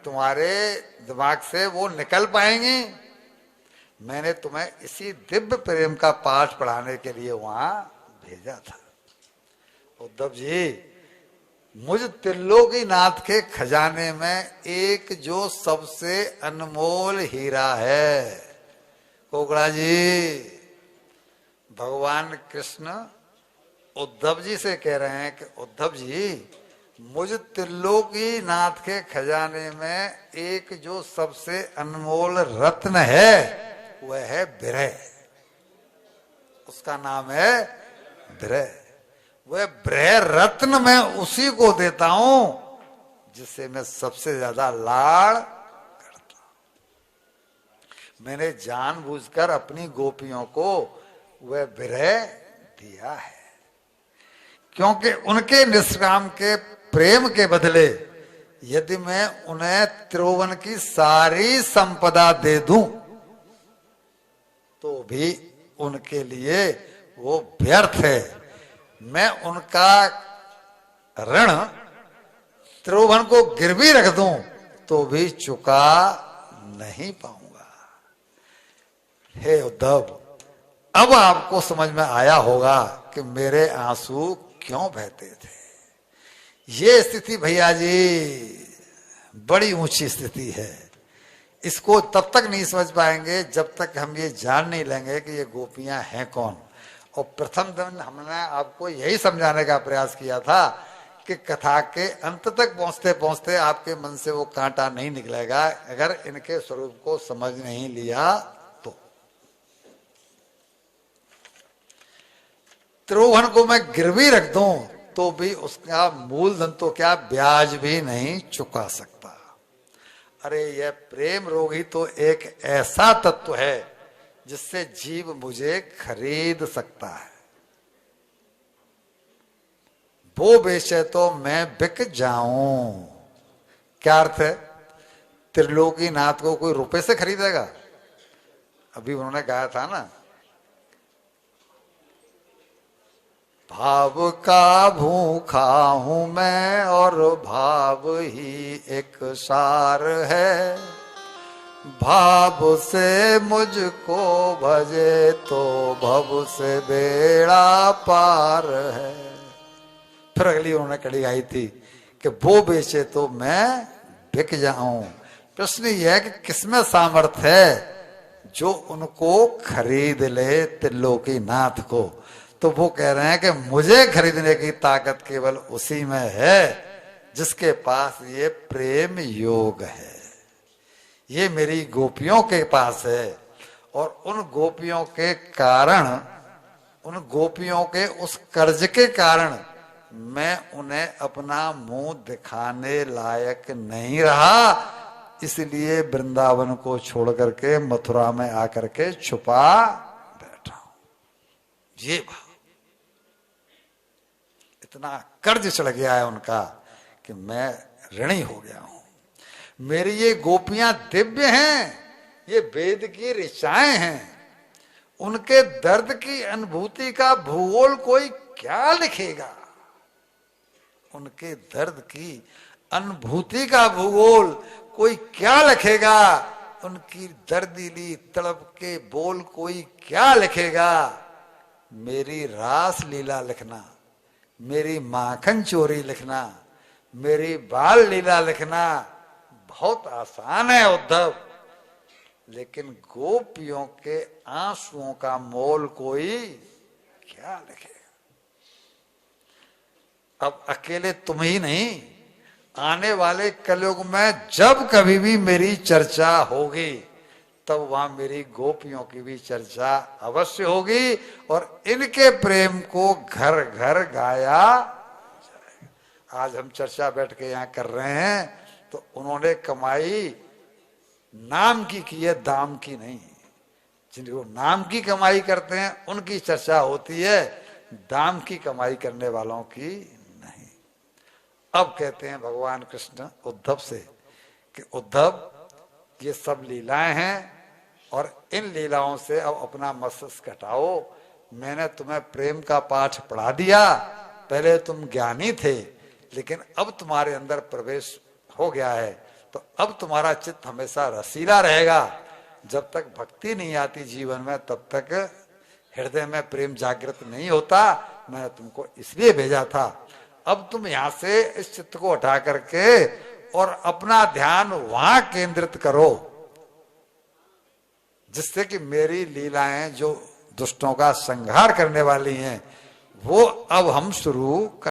तुम्हारे दिमाग से वो निकल पाएंगी। मैंने तुम्हें इसी दिव्य प्रेम का पाठ पढ़ाने के लिए वहां भेजा था। उद्धव जी, मुझ त्रिलोकीनाथ के खजाने में एक जो सबसे अनमोल हीरा है, कोकड़ा जी, भगवान कृष्ण उद्धव जी से कह रहे हैं कि उद्धव जी, मुझ त्रिलोकीनाथ के खजाने में एक जो सबसे अनमोल रत्न है वह है विरह। उसका नाम है विरह। वह विरह रत्न मैं उसी को देता हूं जिससे मैं सबसे ज्यादा लाड़ करता हूं। मैंने जानबूझकर अपनी गोपियों को वह विरह दिया है, क्योंकि उनके निष्काम के प्रेम के बदले यदि मैं उन्हें त्रिभुवन की सारी संपदा दे दूं तो भी उनके लिए वो व्यर्थ है। मैं उनका ऋण त्रिभुवन को गिरवी रख दूं तो भी चुका नहीं पाऊंगा। हे उद्धव, अब आपको समझ में आया होगा कि मेरे आंसू क्यों बहते थे। ये स्थिति भैया जी बड़ी ऊंची स्थिति है। इसको तब तक नहीं समझ पाएंगे जब तक हम ये जान नहीं लेंगे कि ये गोपियां हैं कौन। और प्रथम दिन हमने आपको यही समझाने का प्रयास किया था कि कथा के अंत तक पहुंचते पहुंचते आपके मन से वो कांटा नहीं निकलेगा अगर इनके स्वरूप को समझ नहीं लिया तो। त्रिभुवन को मैं गिरवी रख दूं तो भी उसका मूलधन तो क्या ब्याज भी नहीं चुका सकता। अरे यह प्रेम रोग ही तो एक ऐसा तत्व है जिससे जीव मुझे खरीद सकता है। वो बेचे तो मैं बिक जाऊं। क्या अर्थ है? त्रिलोकीनाथ को कोई रुपए से खरीदेगा? अभी उन्होंने गाया था ना, भाव का भूखा हूं मैं और भाव ही एक सार है, भाव से मुझको भजे तो भव से बेड़ा पार है। फिर अगली उन्होंने कड़ी गाई थी कि वो बेचे तो मैं बिक जाऊं। प्रश्न यह है कि किसमें सामर्थ्य है जो उनको खरीद ले त्रिलोकीनाथ को। तो वो कह रहे हैं कि मुझे खरीदने की ताकत केवल उसी में है जिसके पास ये प्रेम योग है। ये मेरी गोपियों के पास है और उन गोपियों के कारण, उन गोपियों के उस कर्ज के कारण मैं उन्हें अपना मुंह दिखाने लायक नहीं रहा। इसलिए वृंदावन को छोड़ करके मथुरा में आकर के छुपा बैठा हूं। ये भाव, इतना कर्ज चढ़ गया है उनका कि मैं ऋणी हो गया हूं। मेरी ये गोपियां दिव्य हैं, ये वेद की ऋचाएं हैं। उनके दर्द की अनुभूति का भूगोल कोई क्या लिखेगा? उनके दर्द की अनुभूति का भूगोल कोई क्या लिखेगा? उनकी दर्दीली तड़प के बोल कोई क्या लिखेगा? मेरी रास लीला लिखना, मेरी माखन चोरी लिखना, मेरी बाल लीला लिखना बहुत आसान है उद्धव, लेकिन गोपियों के आंसुओं का मोल कोई क्या लिखेगा? अब अकेले तुम ही नहीं, आने वाले कलयुग में जब कभी भी मेरी चर्चा होगी तब वहां मेरी गोपियों की भी चर्चा अवश्य होगी और इनके प्रेम को घर घर गाया जाएगा। आज हम चर्चा बैठ के यहाँ कर रहे हैं तो उन्होंने कमाई नाम की है, दाम की नहीं। जिनको नाम की कमाई करते हैं उनकी चर्चा होती है, दाम की कमाई करने वालों की नहीं। अब कहते हैं भगवान कृष्ण उद्धव से कि उद्धव, ये सब लीलाएं हैं और इन लीलाओं से अब अपना मस्तिष्क हटाओ। मैंने तुम्हें प्रेम का पाठ पढ़ा दिया। पहले तुम ज्ञानी थे लेकिन अब तुम्हारे अंदर प्रवेश हो गया है, तो अब तुम्हारा चित्त हमेशा रसीला रहेगा। जब तक भक्ति नहीं आती जीवन में तब तक हृदय में प्रेम जागृत नहीं होता। मैंने तुमको इसलिए भेजा था। अब तुम यहां से इस चित्त को हटा करके और अपना ध्यान वहां केंद्रित करो, जिससे कि मेरी लीलाएं जो दुष्टों का संहार करने वाली हैं वो अब हम शुरू